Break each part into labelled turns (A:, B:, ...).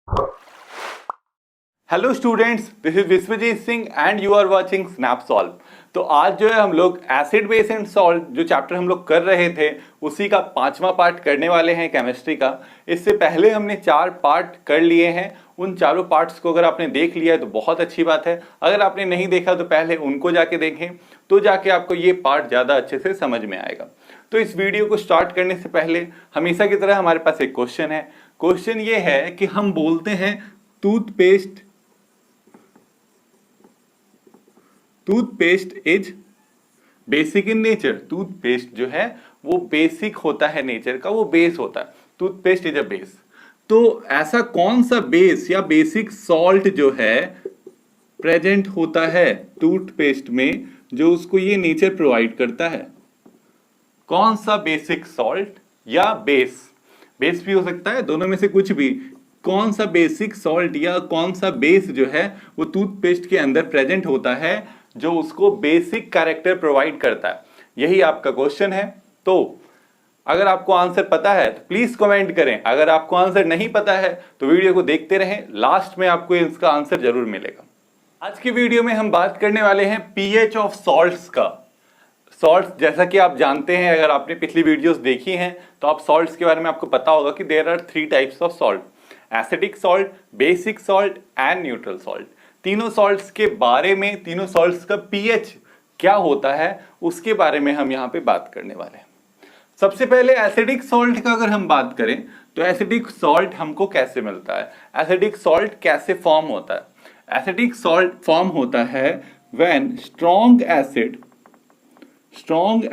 A: Hello students, this is Vishwajeet Singh and you are watching Snapsolve. तो आज जो है हम लोग एसिड बेस एंड सॉल्ट जो चैप्टर हम लोग कर रहे थे उसी का 5वां पार्ट करने वाले हैं केमिस्ट्री का। इससे पहले हमने 4 पार्ट कर लिए हैं। उन चारों पार्ट्स को अगर आपने देख लिया है तो बहुत अच्छी बात है। अगर आपने नहीं देखा तो पहले उनको जाके देखें, तो जाके आपको ये पार्ट ज़्यादा अच्छे से समझ में आएगा। तो इस वीडियो को स्टार्ट करने से पहले हमेशा की तरह हमारे पास एक क्वेश्चन है। क्वेश्चन ये है कि हम बोलते हैं toothpaste is basic in nature. Toothpaste जो है वो बेसिक होता है नेचर का, वो बेस होता है। Toothpaste is a base. तो ऐसा कौन सा बेस या बेसिक सॉल्ट जो है प्रेजेंट होता है टूथपेस्ट में जो उसको ये नेचर प्रोवाइड करता है? कौन सा बेसिक सॉल्ट या बेस भी हो सकता है, दोनों में से कुछ भी। कौन सा बेसिक सॉल्ट या कौन सा बेस जो है वो टूथपेस्ट के अंदर प्रेजेंट होता है जो उसको बेसिक कैरेक्टर प्रोवाइड करता है? यही आपका क्वेश्चन है। तो अगर आपको आंसर पता है तो प्लीज कमेंट करें। अगर आपको आंसर नहीं पता है तो वीडियो को देखते रहें, लास्ट में आपको इसका आंसर जरूर मिलेगा। आज की वीडियो में हम बात करने वाले हैं पीएच ऑफ सॉल्ट्स का। सॉल्ट्स, जैसा कि आप जानते हैं, अगर आपने पिछली वीडियोस देखी हैं तो आप सॉल्ट्स के बारे में आपको पता होगा कि there are 3 types of salt: acidic salt, basic salt and neutral salt. तीनों सॉल्ट्स के बारे में, तीनों सॉल्ट्स का पीएच क्या होता है उसके बारे में हम यहाँ पे बात करने वाले हैं। सबसे पहले एसिडिक सॉल्ट का अगर हम बात करें तो एसिडिक सॉल्ट हमको कैसे मिलता है, एसिडिक सॉल्ट कैसे फॉर्म होता है? एसिडिक सॉल्ट फॉर्म होता है when strong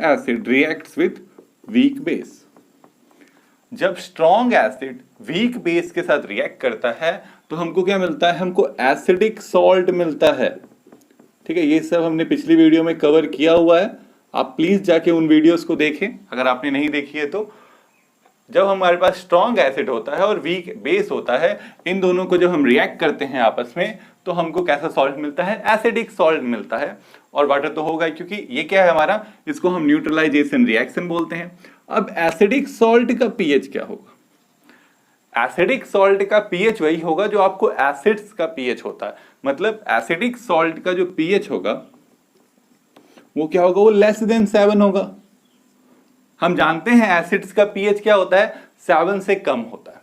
A: acid reacts with weak base. जब स्ट्रॉन्ग एसिड वीक बेस के साथ रिएक्ट करता है तो हमको क्या मिलता है? हमको एसिडिक सॉल्ट मिलता है। ठीक है, ये सब हमने पिछली वीडियो में कवर किया हुआ है। आप प्लीज जाके उन वीडियोस को देखें अगर आपने नहीं देखी है तो। जब हमारे पास स्ट्रॉन्ग एसिड होता है और वीक बेस होता है, इन दोनों को जब हम रिएक्ट करते हैं आपस में तो हमको कैसा सॉल्ट मिलता है? एसिडिक सॉल्ट मिलता है। और वाटर तो होगा क्योंकि ये क्या है हमारा, इसको हम न्यूट्रलाइजेशन रिएक्शन बोलते हैं। अब एसिडिक सॉल्ट का पीएच क्या होगा? एसिडिक सॉल्ट का पीएच वही होगा जो आपको एसिड्स का पीएच होता है। मतलब एसिडिक सॉल्ट का जो पीएच होगा वो क्या होगा? वो लेस देन 7 होगा। हम जानते हैं एसिड्स का पीएच क्या होता है? 7 से कम होता है।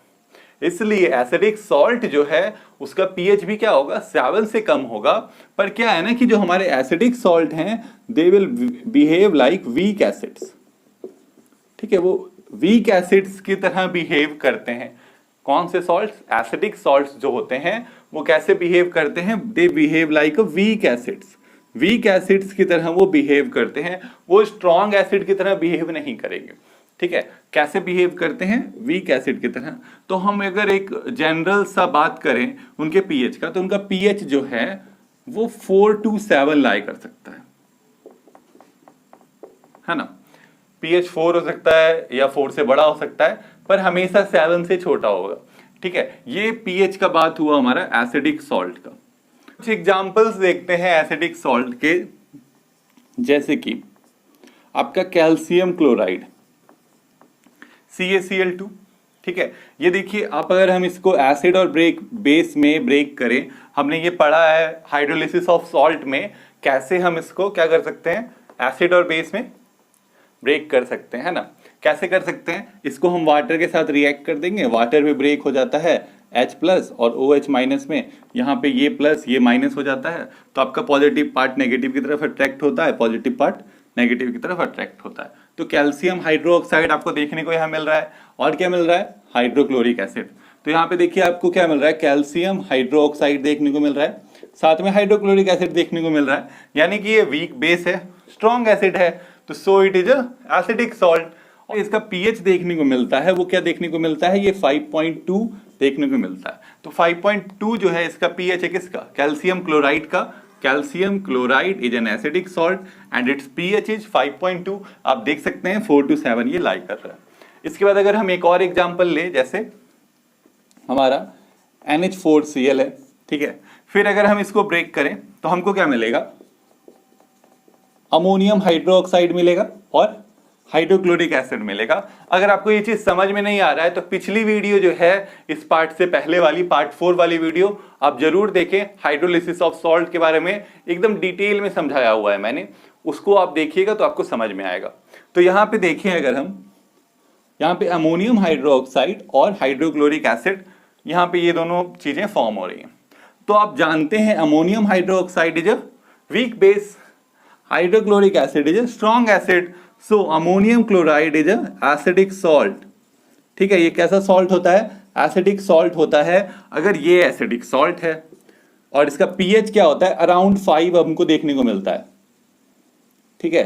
A: इसलिए एसिडिक सॉल्ट जो है उसका पीएच भी क्या होगा? 7 से कम होगा। पर क्या है ना कि जो हमारे एसिडिक सॉल्ट हैं दे will behave like weak acids. ठीक है, वो वीक एसिड्स की तरह बिहेव करते हैं। कौन से सॉल्ट्स? एसिडिक सॉल्ट्स जो होते हैं वो कैसे बिहेव करते हैं? They behave like a weak acids. Weak acids की तरह वो बिहेव करते हैं, वो स्ट्रॉन्ग एसिड की तरह बिहेव नहीं करेंगे। ठीक है, कैसे बिहेव करते हैं? वीक एसिड की तरह। तो हम अगर एक जनरल सा बात करें उनके पीएच का तो उनका पीएच जो है वो 4 to 7 लाई कर सकता है ना। पीएच 4 हो सकता है या 4 से बड़ा हो सकता है, पर हमेशा 7 से छोटा होगा। ठीक है, ये पीएच का बात हुआ हमारा एसिडिक सॉल्ट का। कुछ एग्जांपल्स देखते हैं एसिडिक सॉल्ट के, जैसे कि आपका कैल्शियम क्लोराइड CaCl2। ठीक है, ये देखिए आप, अगर हम इसको एसिड और बेस में ब्रेक करें, हमने ये पढ़ा है हाइड्रोलिसिस ऑफ सॉल्ट में कैसे हम इसको क्या कर सकते हैं, एसिड और बेस में ब्रेक कर सकते हैं, है ना। कैसे कर सकते हैं? इसको हम वाटर के साथ रिएक्ट कर देंगे, वाटर में ब्रेक हो जाता है H+ और OH- में, यहाँ पे ये प्लस ये माइनस हो जाता है, तो आपका पॉजिटिव पार्ट नेगेटिव की तरफ अट्रैक्ट होता है, पॉजिटिव पार्ट नेगेटिव की तरफ अट्रैक्ट होता है। तो कैल्शियम हाइड्रोक्साइड आपको देखने को यहाँ मिल रहा है। और क्या मिल रहा है? Hydrochloric acid. तो यहाँ पे देखिए आपको क्या मिल रहा है? कैल्शियम हाइड्रोक्साइड देखने को मिल रहा है, साथ में हाइड्रोक्लोरिक एसिड देखने को मिल रहा है। यानी कि ये वीक बेस है, स्ट्रॉन्ग एसिड है, तो so it is a acidic salt. और इसका पीएच देखने को मिलता है, वो क्या देखने को मिलता है? ये 5.2 देखने को मिलता है। तो 5.2 जो है इसका पीएच है किसका? कैल्शियम क्लोराइड का। Calcium chloride is an acidic salt and it's pH is 5.2। आप देख सकते हैं 4 to 7 ये लाई कर रहा है। इसके बाद अगर हम एक और एग्जांपल ले, जैसे हमारा NH4Cl है। ठीक है, फिर अगर हम इसको ब्रेक करें तो हमको क्या मिलेगा? अमोनियम हाइड्रोक्साइड मिलेगा और हाइड्रोक्लोरिक एसिड मिलेगा। अगर आपको ये चीज समझ में नहीं आ रहा है तो पिछली वीडियो जो है इस पार्ट से पहले वाली पार्ट 4 वाली वीडियो आप जरूर देखें, हाइड्रोलिसिस ऑफ सॉल्ट के बारे में एकदम डिटेल में समझाया हुआ है मैंने, उसको आप देखिएगा तो आपको समझ में आएगा। तो यहाँ पे देखें, अगर हम यहाँ पे अमोनियम हाइड्रोक्साइड और हाइड्रोक्लोरिक एसिड, यहाँ पे ये दोनों चीजें फॉर्म हो रही हैं। तो आप जानते हैं ammonium hydroxide is a weak base, hydrochloric acid is a strong acid, so ammonium chloride is a acidic salt. ठीक है, ये कैसा सॉल्ट होता है? एसिडिक सॉल्ट होता है। अगर ये एसिडिक सॉल्ट है और इसका पीएच क्या होता है? अराउंड 5 हमको देखने को मिलता है। ठीक है,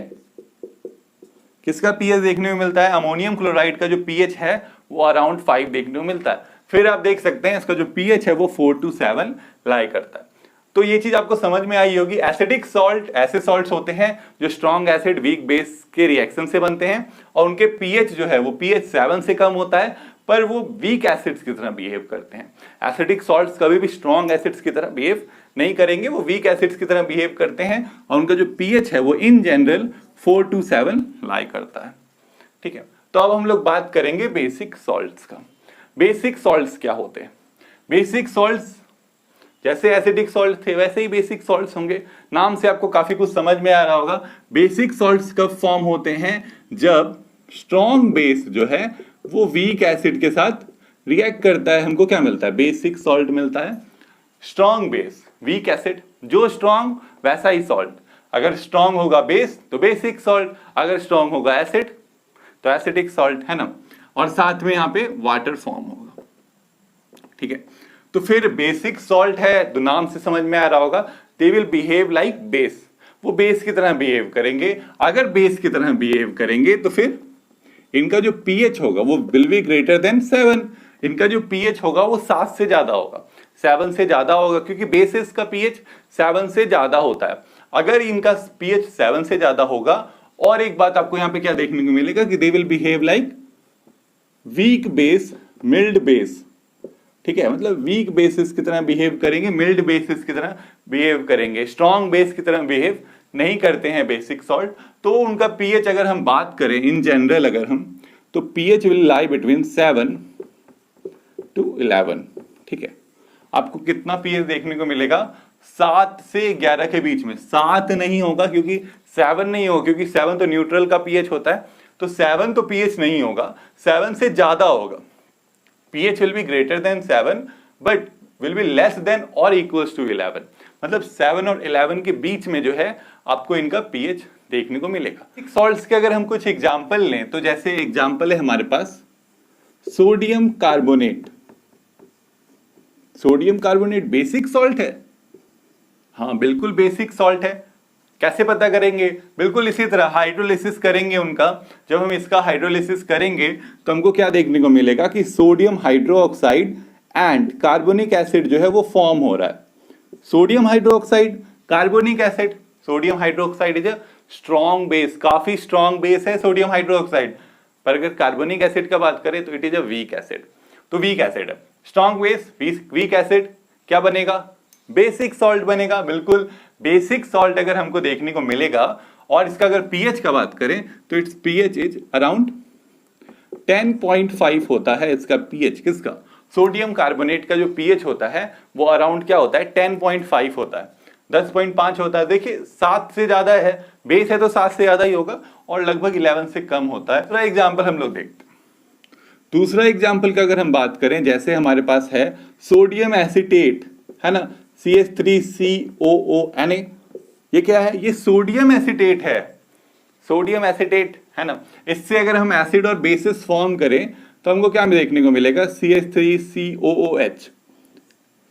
A: किसका पीएच देखने को मिलता है? अमोनियम क्लोराइड का जो पीएच है वो अराउंड 5 देखने को मिलता है। फिर आप देख सकते हैं इसका जो पीएच है वो 4 to 7 लाई करता है। तो ये चीज आपको समझ में आई होगी। एसिडिक सॉल्ट ऐसे सॉल्ट्स होते हैं जो स्ट्रॉन्ग एसिड वीक बेस के रिएक्शन से बनते हैं और उनके पीएच जो है वो पीएच 7 से कम होता है, पर वो वीक एसिड्स की तरह बिहेव करते हैं। एसिडिक सॉल्ट्स कभी भी स्ट्रॉन्ग एसिड्स की तरह बिहेव नहीं करेंगे, वो वीक एसिड्स की तरह बिहेव करते हैं और उनका जो पीएच है वो इन जनरल 4 to 7 लाई करता है। ठीक है, तो अब हम लोग बात करेंगे बेसिक सॉल्ट्स का। बेसिक सॉल्ट्स क्या होते हैं? बेसिक सॉल्ट्स जैसे एसिडिक सॉल्ट थे वैसे ही बेसिक सॉल्ट्स होंगे। नाम से आपको काफी कुछ समझ में आ रहा होगा। बेसिक सॉल्ट्स कब फॉर्म होते हैं? जब स्ट्रॉन्ग बेस जो है वो वीक एसिड के साथ रिएक्ट करता है। हमको क्या मिलता है? बेसिक सॉल्ट मिलता है। स्ट्रॉन्ग बेस वीक एसिड, जो स्ट्रॉन्ग वैसा ही सॉल्ट। अगर स्ट्रॉन्ग होगा बेस तो बेसिक सॉल्ट, अगर स्ट्रॉन्ग होगा एसिड तो एसिडिक सॉल्ट, है ना। और साथ में यहाँ पे वाटर फॉर्म होगा। ठीक है, तो फिर बेसिक सॉल्ट है तो नाम से समझ में आ रहा होगा, दे विल बिहेव लाइक बेस, वो बेस की तरह बिहेव करेंगे। अगर बेस की तरह बिहेव करेंगे तो फिर इनका जो पीएच होगा वो विल बी ग्रेटर देन 7। इनका जो पीएच होगा वो 7 से ज्यादा होगा, 7 से ज्यादा होगा, क्योंकि बेसिस का पीएच 7 से ज्यादा होता है। अगर इनका पीएच 7 से ज्यादा होगा, और एक बात आपको यहाँ पे क्या देखने को मिलेगा कि they will behave like weak base mild base. ठीक है, मतलब वीक बेसिस की तरह बिहेव करेंगे, मिल्ड बेसिस की तरह बिहेव करेंगे, स्ट्रॉन्ग बेस की तरह बिहेव नहीं करते हैं बेसिक सॉल्ट। तो उनका पीएच अगर हम बात करें इन जनरल, अगर हम, तो pH will lie between 7 to 11। ठीक है, आपको कितना पीएच देखने को मिलेगा? 7 से 11 के बीच में। 7 नहीं होगा क्योंकि 7 नहीं होगा, क्योंकि 7 तो न्यूट्रल का पीएच होता है, तो 7 तो पीएच नहीं होगा, 7 से ज्यादा होगा। pH will be greater than 7 but will be less than or equals to 11। मतलब 7 और 11 के बीच में जो है आपको इनका pH देखने को मिलेगा। सॉल्ट्स के अगर हम कुछ एग्जांपल लें तो जैसे एग्जांपल है हमारे पास sodium carbonate. Sodium carbonate basic salt है? हाँ, बिल्कुल बेसिक सॉल्ट है। कैसे पता करेंगे? बिल्कुल इसी तरह हाइड्रोलिसिस करेंगे उनका। जब हम इसका हाइड्रोलिसिस करेंगे तो हमको क्या देखने को मिलेगा कि sodium hydroxide and carbonic acid जो है वो फॉर्म हो रहा है। Sodium hydroxide, carbonic acid. Sodium hydroxide is a strong base, काफी स्ट्रॉन्ग बेस है सोडियम हाइड्रोक्साइड, पर अगर कार्बोनिक एसिड का बात करें तो it is a week acid. तो वीक एसिड है, स्ट्रॉन्ग बेस वीक एसिड, क्या बनेगा? बेसिक सॉल्ट बनेगा। बिल्कुल बेसिक सॉल्ट अगर हमको देखने को मिलेगा, और इसका अगर पीएच का बात करें तो इट्स पीएच इज अराउंड 10.5 होता है इसका पीएच। किसका? सोडियम कार्बोनेट का जो पीएच होता है वो अराउंड क्या होता है? 10.5 होता है, 10.5 होता है। देखिए 7 से ज्यादा है, बेस है तो 7 से ज्यादा ही होगा, और लगभग 11 से कम होता है। दूसरा एग्जाम्पल हम लोग देखते हैं। दूसरा एग्जाम्पल का अगर हम बात करें, जैसे हमारे पास है सोडियम एसिटेट, है ना, CH3COONA। ये क्या है? ये सोडियम एसिटेट है, सोडियम एसिटेट, है ना। इससे अगर हम एसिड और बेसिस फॉर्म करें तो हमको क्या देखने को मिलेगा? CH3COOH।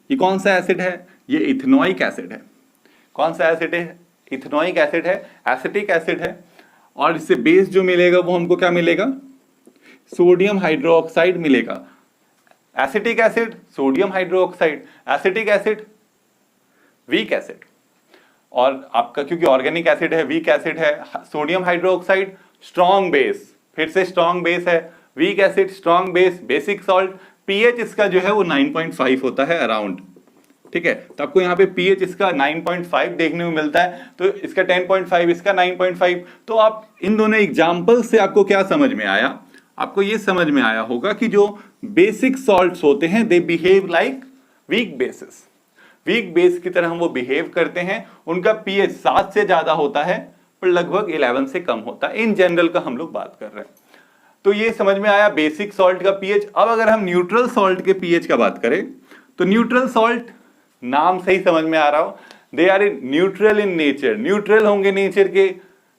A: ये कौन सा एसिड है? ये इथेनोइक एसिड है। कौन सा एसिड है? इथेनोइक एसिड है, एसिटिक एसिड है। और इससे बेस जो मिलेगा वो हमको क्या मिलेगा? सोडियम हाइड्रोक्साइड मिलेगा। Acetic acid sodium hydroxide, acetic acid weak acid. और आपका क्योंकि ऑर्गेनिक एसिड है, वीक एसिड है, सोडियम हाइड्रोक्साइड स्ट्रॉन्ग बेस, फिर से स्ट्रॉन्ग बेस है, weak acid strong base, basic salt. PH इसका जो है वो 9.5 होता है अराउंड। ठीक है। तो आपको यहाँ पे पीएच इसका 9.5 देखने को मिलता है, तो इसका 10.5, इसका 9.5। तो आप इन दोनों एग्जाम्पल से आपको क्या समझ में आया? आपको ये समझ में आया होगा कि जो बेसिक सॉल्ट्स होते हैं they behave like weak bases. Weak base की तरह हम वो बिहेव करते हैं। उनका पीएच 7 से ज्यादा होता है पर लगभग 11 से कम होता है। इन जनरल का हम लोग बात कर रहे हैं। तो ये समझ में आया बेसिक सॉल्ट का पीएच। अब अगर हम न्यूट्रल सॉल्ट के पीएच का बात करें तो न्यूट्रल सॉल्ट, नाम से ही समझ में आ रहा हो, they are neutral in nature. Neutral होंगे नेचर के,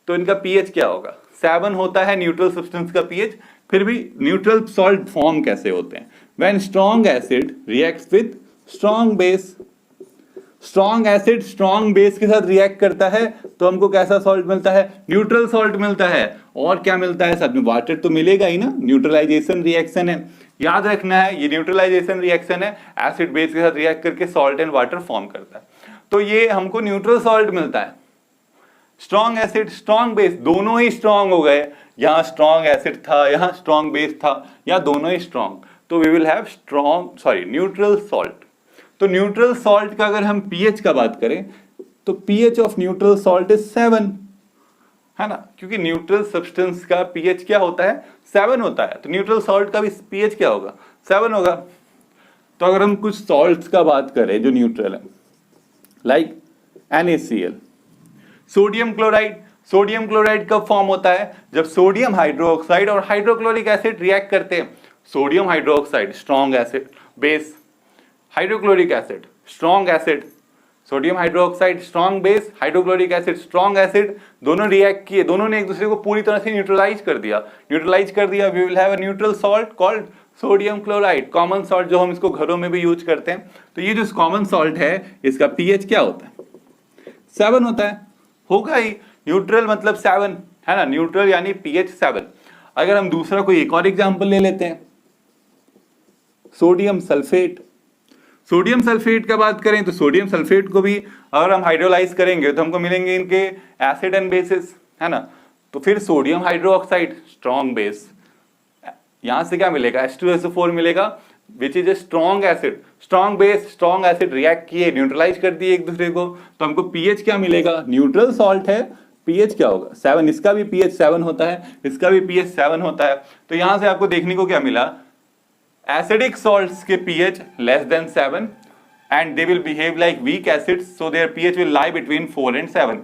A: तो इनका पीएच क्या होगा? 7 होता है न्यूट्रल सब्सटेंस का पीएच। फिर भी न्यूट्रल सॉल्ट फॉर्म कैसे होते हैं? When strong acid reacts with strong base. Strong acid strong base के साथ रिएक्ट करता है तो हमको कैसा सॉल्ट मिलता है? न्यूट्रल सॉल्ट मिलता है। और क्या मिलता है साथ में? वाटर तो मिलेगा ही ना, न्यूट्रलाइजेशन रिएक्शन है। याद रखना है ये न्यूट्रलाइजेशन रिएक्शन है, एसिड बेस के साथ रिएक्ट करके सॉल्ट एंड वाटर फॉर्म करता है। तो ये हमको न्यूट्रल सॉल्ट मिलता है। स्ट्रॉन्ग एसिड स्ट्रॉन्ग बेस, दोनों ही स्ट्रॉन्ग हो गए। यहाँ स्ट्रॉन्ग एसिड था, यहाँ स्ट्रॉन्ग बेस था, या दोनों ही स्ट्रॉन्ग, तो we will have neutral salt. तो न्यूट्रल सॉल्ट का अगर हम पीएच का बात करें तो pH of neutral salt is 7, है ना, क्योंकि न्यूट्रल सब्सटेंस का पीएच क्या होता है? 7 होता है। तो न्यूट्रल सॉल्ट का भी पीएच क्या होगा? 7 होगा। तो अगर हम कुछ सॉल्ट्स का बात करें जो न्यूट्रल है, like NaCl, sodium chloride. Sodium chloride कब फॉर्म होता है? जब सोडियम हाइड्रोक्साइड और हाइड्रोक्लोरिक एसिड रिएक्ट करते हैं। Sodium hydroxide strong acid base, hydrochloric acid strong acid, sodium hydroxide strong base, hydrochloric acid strong acid, दोनों रिएक्ट किए, दोनों ने एक दूसरे को पूरी तरह से न्यूट्रलाइज कर दिया। We will have a neutral salt called sodium chloride, common salt जो हम इसको घरों में भी यूज करते हैं। तो ये जो कॉमन सॉल्ट है इसका पीएच क्या होता है? 7 होता है। होगा ही, न्यूट्रल मतलब 7, है ना, न्यूट्रल यानी पीएच 7। अगर हम दूसरा कोई एक और एग्जांपल ले लेते हैं, सोडियम सल्फेट। सोडियम सल्फेट का बात करें तो सोडियम सल्फेट को भी अगर हम हाइड्रोलाइज करेंगे तो हमको मिलेंगे इनके एसिड एंड बेसिस, है ना। तो फिर सोडियम हाइड्रोक्साइड स्ट्रॉन्ग बेस, यहां से क्या मिलेगा? H2SO4 मिलेगा, which is a strong acid. Strong base strong acid react किए, न्यूट्रलाइज कर दिए एक दूसरे को, तो हमको पीएच क्या मिलेगा? न्यूट्रल सॉल्ट है, पीएच क्या होगा? 7। इसका भी पीएच 7 होता है, इसका भी पीएच 7 होता है। तो यहां से आपको देखने को क्या मिला? एसिडिक सॉल्ट्स के pH less than 7 and they will behave like weak acids, so their pH will lie between 4 and 7।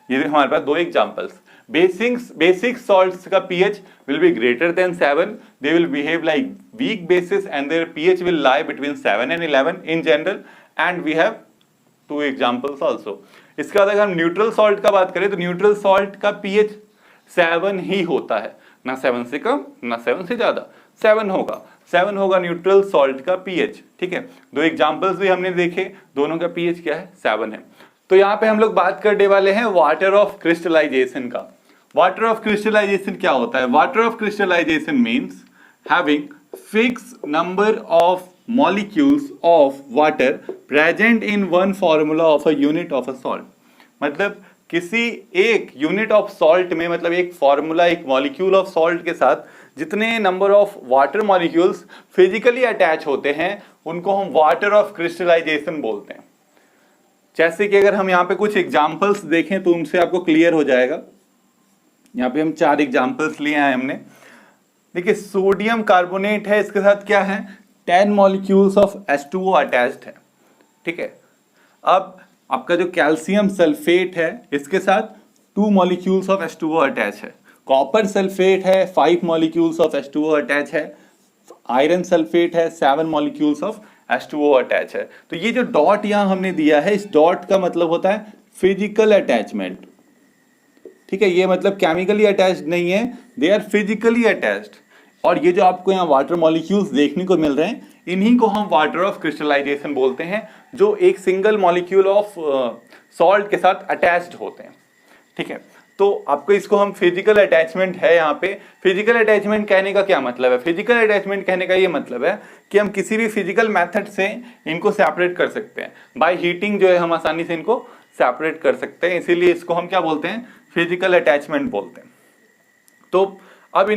A: ये हमारे पास दो एग्जांपल्स। बेसिक सॉल्ट्स का pH will be greater than 7, they will behave like weak bases and their pH will lie between 7 and 11 in general, and we have two examples also। इसके बाद अगर हम neutral salt का बात करें तो neutral salt का pH 7 ही होता है, ना 7 से कम ना 7 से ज्यादा, 7 होगा न्यूट्रल सॉल्ट का pH। ठीक है, दो एग्जांपल्स भी हमने देखे, दोनों का pH क्या है? 7 है। तो यहाँ पे हम लोग बात करने वाले हैं वाटर ऑफ क्रिस्टलाइजेशन का। वाटर ऑफ क्रिस्टलाइजेशन क्या होता है? Water of crystallisation means having fix number of molecules of water present in one formula of a unit of a salt. मतलब किसी एक यूनिट ऑफ सॉल्ट में, मतलब एक फॉर्मूला, एक मॉलिक्यूल ऑफ सॉल्ट के साथ जितने number of water molecules physically attach होते हैं उनको हम वाटर ऑफ क्रिस्टलाइजेशन बोलते हैं। जैसे कि अगर हम यहाँ पे कुछ एग्जाम्पल्स देखें तो उनसे आपको क्लियर हो जाएगा। यहाँ पे हम 4 एग्जाम्पल्स लिए हैं हमने। देखिए, सोडियम कार्बोनेट है, इसके साथ क्या है? 10 मॉलिक्यूल्स ऑफ H2O अटैच्ड है। ठीक है, अब आपका जो कैल्शियम सल्फेट है इसके साथ 2 मॉलिक्यूल्स ऑफ H2O अटैच है। कॉपर सल्फेट है, 5 मॉलिक्यूल्स ऑफ H2O अटैच है। आयरन सल्फेट है, 7 मॉलिक्यूल्स ऑफ H2O अटैच है। तो ये जो डॉट यहां हमने दिया है, इस डॉट का मतलब होता है फिजिकल अटैचमेंट। ठीक है, ये मतलब केमिकली अटैच्ड नहीं है, दे आर फिजिकली अटैच्ड। और ये जो आपको यहाँ वाटर मॉलिक्यूल्स देखने को मिल रहे हैं, इन्हीं को हम वाटर ऑफ क्रिस्टलाइजेशन बोलते हैं, जो एक सिंगल मॉलिक्यूल ऑफ सॉल्ट के साथ अटैच्ड होते हैं। ठीक है, तो आपको इसको हम फिजिकल अटैचमेंट है यहाँ पे। फिजिकल अटैचमेंट कहने का क्या मतलब है? फिजिकल अटैचमेंट कहने का ये मतलब है कि हम किसी भी फिजिकल मेथड से इनको सेपरेट कर सकते हैं। बाय हीटिंग जो है हम आसानी से इनको सेपरेट कर सकते हैं, इसीलिए इसको हम क्या बोलते हैं? फिजिकल अटैचमेंट बोलते हैं। तो अब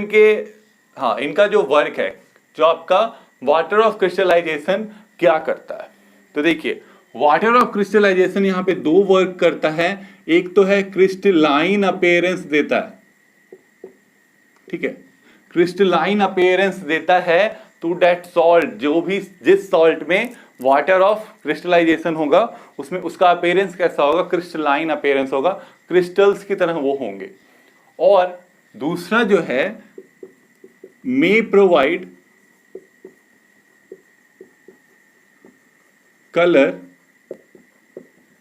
A: इनका जो वर्क है, जो आपका वाटर ऑफ क्रिस्टलाइजेशन क्या करता है, तो देखिए, वाटर ऑफ क्रिस्टलाइजेशन यहाँ पे दो वर्क करता है, एक तो है क्रिस्टलाइन अपीयरेंस देता है, ठीक है, क्रिस्टलाइन अपीयरेंस देता है टू दैट सॉल्ट, जो भी जिस सॉल्ट में वाटर ऑफ क्रिस्टलाइजेशन होगा उसमें उसका अपीयरेंस कैसा होगा, क्रिस्टलाइन अपीयरेंस होगा, क्रिस्टल्स की तरह वो होंगे। और दूसरा जो है may provide colour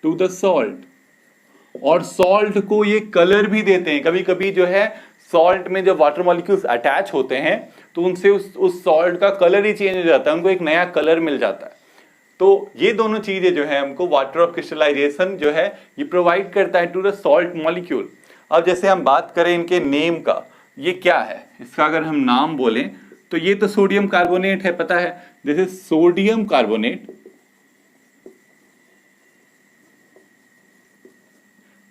A: to the salt, और सॉल्ट को ये कलर भी देते हैं। कभी कभी जो है सॉल्ट में जब वाटर मॉलिक्यूल्स अटैच होते हैं तो उनसे उस सॉल्ट का कलर ही चेंज हो जाता है, उनको एक नया कलर मिल जाता है। तो ये दोनों चीजें जो है हमको वाटर ऑफ क्रिस्टलाइजेशन जो है ये प्रोवाइड करता है टू द सॉल्ट मॉलिक्यूल। अब जैसे हम बात करें इनके नेम का, ये क्या है, इसका अगर हम नाम बोलें तो ये तो सोडियम कार्बोनेट है, पता है, दिस इज सोडियम कार्बोनेट,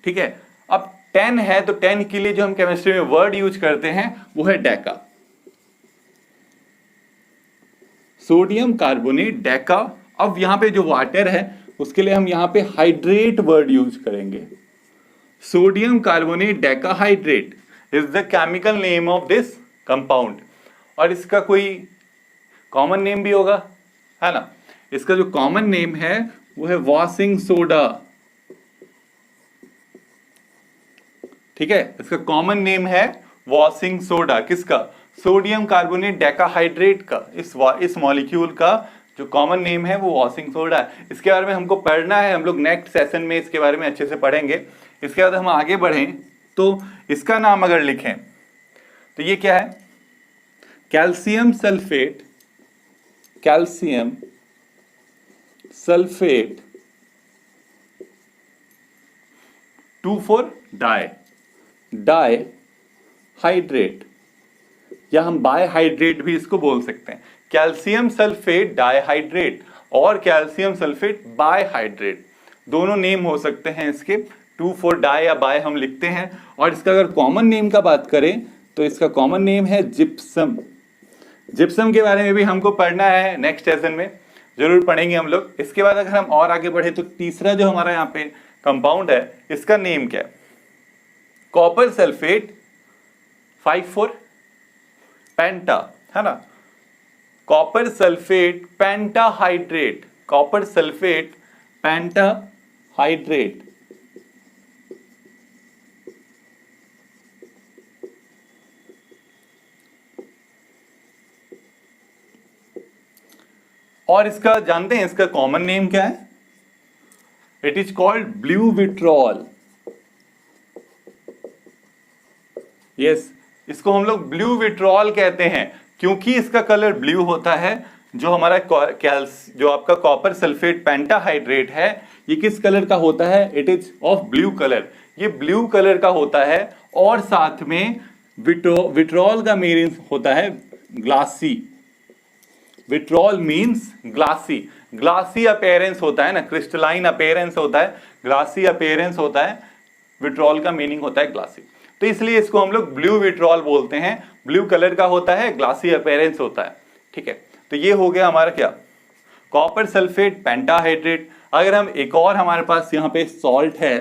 A: ठीक है। अब 10 है तो 10 के लिए जो हम केमिस्ट्री में वर्ड यूज करते हैं वो है डेका, सोडियम कार्बोनेट डेका। अब यहां पे जो वाटर है उसके लिए हम यहां पे हाइड्रेट वर्ड यूज करेंगे, sodium carbonate Deka hydrate is the chemical name of this compound. और इसका कोई कॉमन नेम भी होगा, है ना, इसका जो कॉमन नेम है वो है वॉशिंग सोडा, ठीक है, इसका कॉमन नेम है वॉशिंग सोडा, किसका, सोडियम कार्बोनेट डेकाहाइड्रेट का, इस मॉलिक्यूल का जो कॉमन नेम है वो वॉशिंग सोडा है। इसके बारे में हमको पढ़ना है, हम लोग नेक्स्ट सेशन में इसके बारे में अच्छे से पढ़ेंगे। इसके बाद हम आगे बढ़ें तो इसका नाम अगर लिखें तो ये क्या है, calcium sulphate, calcium sulphate 2,4 di, dihydrate, या हम बायहाइड्रेट भी इसको बोल सकते हैं, कैल्शियम सल्फेट डाइहाइड्रेट और कैल्शियम सल्फेट बायहाइड्रेट, दोनों नेम हो सकते हैं इसके, 2,4 डाई या बाय हम लिखते हैं। और इसका अगर कॉमन नेम का बात करें तो इसका कॉमन नेम है जिप्सम। जिप्सम के बारे में भी हमको पढ़ना है, नेक्स्ट सेशन में जरूर पढ़ेंगे हम लोग। इसके बाद अगर हम और आगे बढ़े तो तीसरा जो हमारा यहाँ पे कंपाउंड है इसका नेम क्या है, कॉपर सल्फेट 5,4 पेंटा, है ना, copper sulphate pentahydrate, copper sulphate pentahydrate. और इसका जानते हैं इसका कॉमन नेम क्या है, it is called blue vitriol. Yes, इसको हम लोग ब्लू विट्रॉल कहते हैं क्योंकि इसका कलर ब्लू होता है। जो हमारा जो आपका कॉपर सल्फेट पेंटाहाइड्रेट है ये किस कलर का होता है, it is of blue colour, ये ब्लू कलर का होता है। और साथ में विट्रॉल का मीनिंग होता है glassy, vitriol means glassy, glassy appearance होता है ना, क्रिस्टलाइन अपीयरेंस होता है, ग्लासी अपीयरेंस होता है, विट्रॉल का मीनिंग होता है ग्लासी। तो इसलिए इसको हम लोग ब्लू विट्रॉल बोलते हैं, ब्लू कलर का होता है, ग्लासी अपीयरेंस होता है, ठीक है। तो ये हो गया हमारा क्या, कॉपर सल्फेट पेंटाहाइड्रेट। अगर हम एक और हमारे पास यहाँ पे सॉल्ट है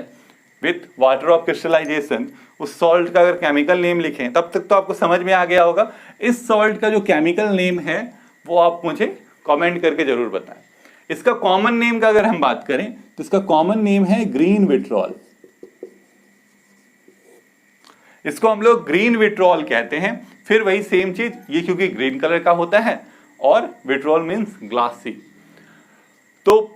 A: विथ वाटर ऑफ क्रिस्टलाइजेशन, उस सॉल्ट का अगर केमिकल नेम लिखें तब तक तो आपको समझ में आ गया होगा। इस सॉल्ट का जो केमिकल नेम है वो आप मुझे कमेंट करके जरूर बताएं। इसका कॉमन नेम का अगर हम बात करें तो इसका कॉमन नेम है ग्रीन विट्रॉल, इसको हम लोग ग्रीन विट्रॉल कहते हैं। फिर वही सेम चीज, ये क्योंकि ग्रीन कलर का होता है और विट्रॉल मीन्स ग्लासी। तो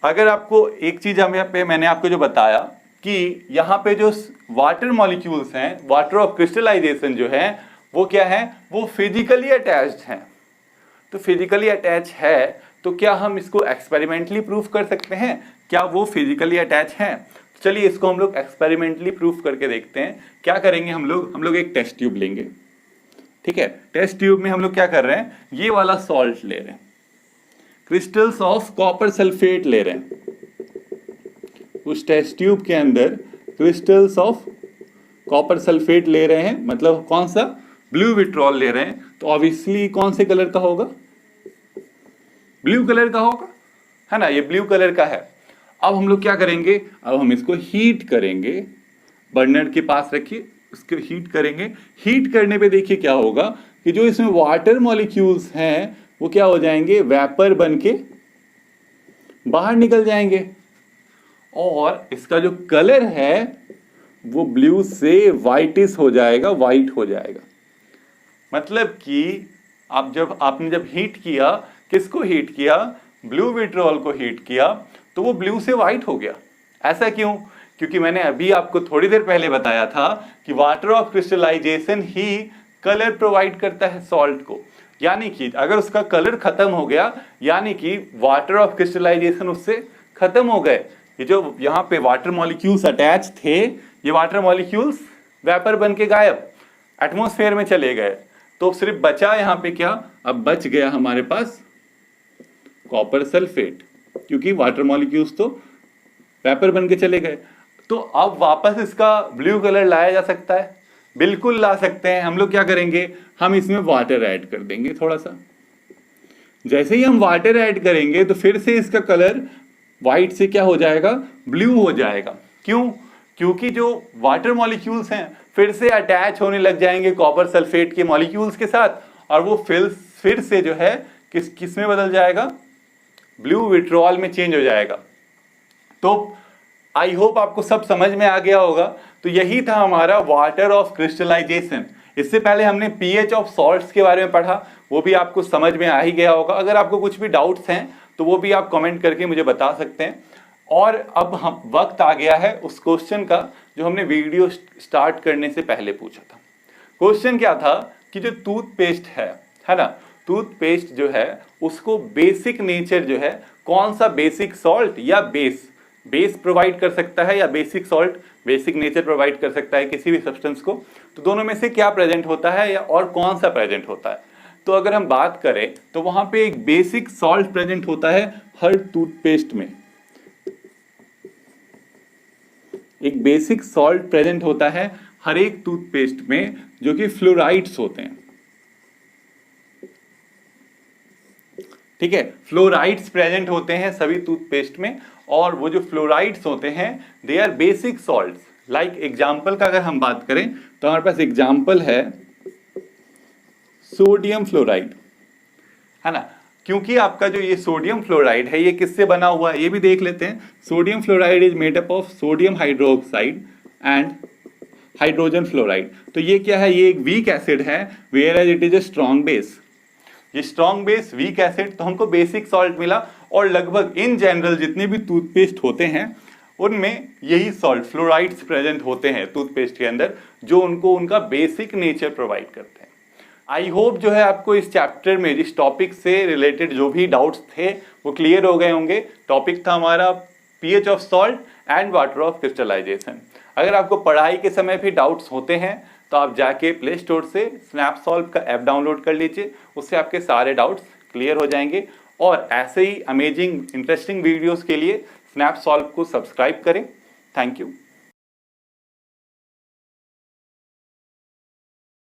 A: अगर आपको एक चीज मैंने आपको जो बताया कि यहाँ पे जो वाटर मॉलिक्यूल्स हैं, वाटर ऑफ क्रिस्टलाइजेशन जो है वो क्या है, वो फिजिकली अटैच्ड हैं। तो फिजिकली अटैच है तो क्या हम इसको एक्सपेरिमेंटली प्रूफ कर सकते हैं, क्या वो फिजिकली अटैच हैं? चलिए इसको हम लोग एक्सपेरिमेंटली प्रूफ करके देखते हैं। क्या करेंगे हम लोग एक टेस्ट ट्यूब लेंगे, ठीक है। टेस्ट ट्यूब में हम लोग क्या कर रहे हैं, ये वाला सॉल्ट ले रहे हैं, क्रिस्टल्स ऑफ कॉपर सल्फेट ले रहे हैं। उस टेस्ट ट्यूब के अंदर क्रिस्टल्स ऑफ कॉपर सल्फेट ले रहे हैं, मतलब कौन सा, ब्लू विट्रॉल ले रहे हैं। तो ऑब्वियसली कौन से कलर का होगा, ब्लू कलर का होगा, है ना, ये ब्लू कलर का है। अब हम लोग क्या करेंगे, अब हम इसको हीट करेंगे, बर्नर के पास रखिए, उसको हीट करेंगे। हीट करने पे देखिए क्या होगा कि जो इसमें वाटर मॉलिक्यूल्स हैं वो क्या हो जाएंगे, वेपर बन के बाहर निकल जाएंगे, और इसका जो कलर है वो ब्लू से वाइटिश हो जाएगा, वाइट हो जाएगा। मतलब कि आपने जब हीट किया, किसको हीट किया, ब्लू विट्रोल को हीट किया, तो वो ब्लू से वाइट हो गया। ऐसा क्यों, क्योंकि मैंने अभी आपको थोड़ी देर पहले बताया था कि वाटर ऑफ क्रिस्टलाइजेशन ही कलर प्रोवाइड करता है सॉल्ट को। यानी कि अगर उसका कलर खत्म हो गया, यानी कि वाटर ऑफ क्रिस्टलाइजेशन उससे खत्म हो गए। ये जो यहाँ पे वाटर मॉलिक्यूल्स अटैच थे, ये वाटर मॉलिक्यूल्स वेपर बन के गायब, एटमॉस्फेयर में चले गए। तो सिर्फ बचा यहाँ पे क्या, अब बच गया हमारे पास कॉपर सल्फेट, क्योंकि वाटर मॉलिक्यूल्स तो वेपर बन के चले गए। तो अब वापस इसका ब्लू कलर लाया जा सकता है, बिल्कुल ला सकते हैं। हम लोग क्या करेंगे, हम इसमें वाटर ऐड कर देंगे थोड़ा सा। जैसे ही हम वाटर ऐड करेंगे तो फिर से इसका कलर व्हाइट से क्या हो जाएगा, ब्लू हो जाएगा। क्यों, क्योंकि जो वाटर मॉलिक्यूल्स हैं फिर से अटैच होने लग जाएंगे कॉपर सल्फेट के मॉलिक्यूल्स के साथ, और वो फिर से जो है किस में बदल जाएगा, ब्लू विट्रोल में चेंज हो जाएगा। तो आई होप आपको सब समझ में आ गया होगा। तो यही था हमारा वाटर ऑफ क्रिस्टलाइजेशन। इससे पहले हमने पीएच ऑफ सॉल्ट्स के बारे में पढ़ा, वो भी आपको समझ में आ ही गया होगा। अगर आपको कुछ भी डाउट्स हैं तो वो भी आप कमेंट करके मुझे बता सकते हैं। और अब हम वक्त आ गया है उस क्वेश्चन का जो हमने वीडियो स्टार्ट करने से पहले पूछा था। क्वेश्चन क्या था कि जो टूथपेस्ट है ना, टूथपेस्ट जो है उसको बेसिक नेचर जो है, कौन सा बेसिक सॉल्ट या बेस प्रोवाइड कर सकता है, या basic salt basic nature provide कर सकता है किसी भी सब्सटेंस को, तो दोनों में से क्या प्रेजेंट होता है या और कौन सा प्रेजेंट होता है। तो अगर हम बात करें तो वहां पे एक बेसिक सॉल्ट प्रेजेंट होता है हर टूथपेस्ट में, एक बेसिक सॉल्ट प्रेजेंट होता है हर एक टूथपेस्ट में, जो कि फ्लोराइड्स होते हैं। ठीक है, फ्लोराइड्स प्रेजेंट होते हैं सभी टूथपेस्ट में, और वो जो फ्लोराइड्स होते हैं they are basic salts. Like example का अगर हम बात करें तो हमारे पास एग्जांपल है सोडियम फ्लोराइड, है ना। क्योंकि आपका जो ये सोडियम फ्लोराइड है ये किससे बना हुआ है ये भी देख लेते हैं। Sodium fluoride is made up of sodium hydroxide and hydrogen fluoride. तो ये क्या है, ये एक वीक एसिड है, whereas it is a strong base. ये स्ट्रॉन्ग बेस वीक एसिड, तो हमको बेसिक सॉल्ट मिला। और लगभग इन जनरल जितने भी टूथपेस्ट होते हैं उनमें यही सॉल्ट फ्लोराइड्स प्रेजेंट होते हैं टूथपेस्ट के अंदर, जो उनको उनका बेसिक नेचर प्रोवाइड करते हैं। आई होप जो है आपको इस चैप्टर में इस टॉपिक से रिलेटेड जो भी डाउट्स थे वो क्लियर हो गए होंगे। टॉपिक था हमारा pH of salt and water of crystallization. अगर आपको पढ़ाई के समय भी डाउट्स होते हैं तो आप जाके प्ले स्टोर से स्नैपसॉल्व का ऐप डाउनलोड कर लीजिए, उससे आपके सारे डाउट्स क्लियर हो जाएंगे। और ऐसे ही अमेजिंग इंटरेस्टिंग वीडियोस के लिए स्नैपसॉल्व को सब्सक्राइब करें। Thank you.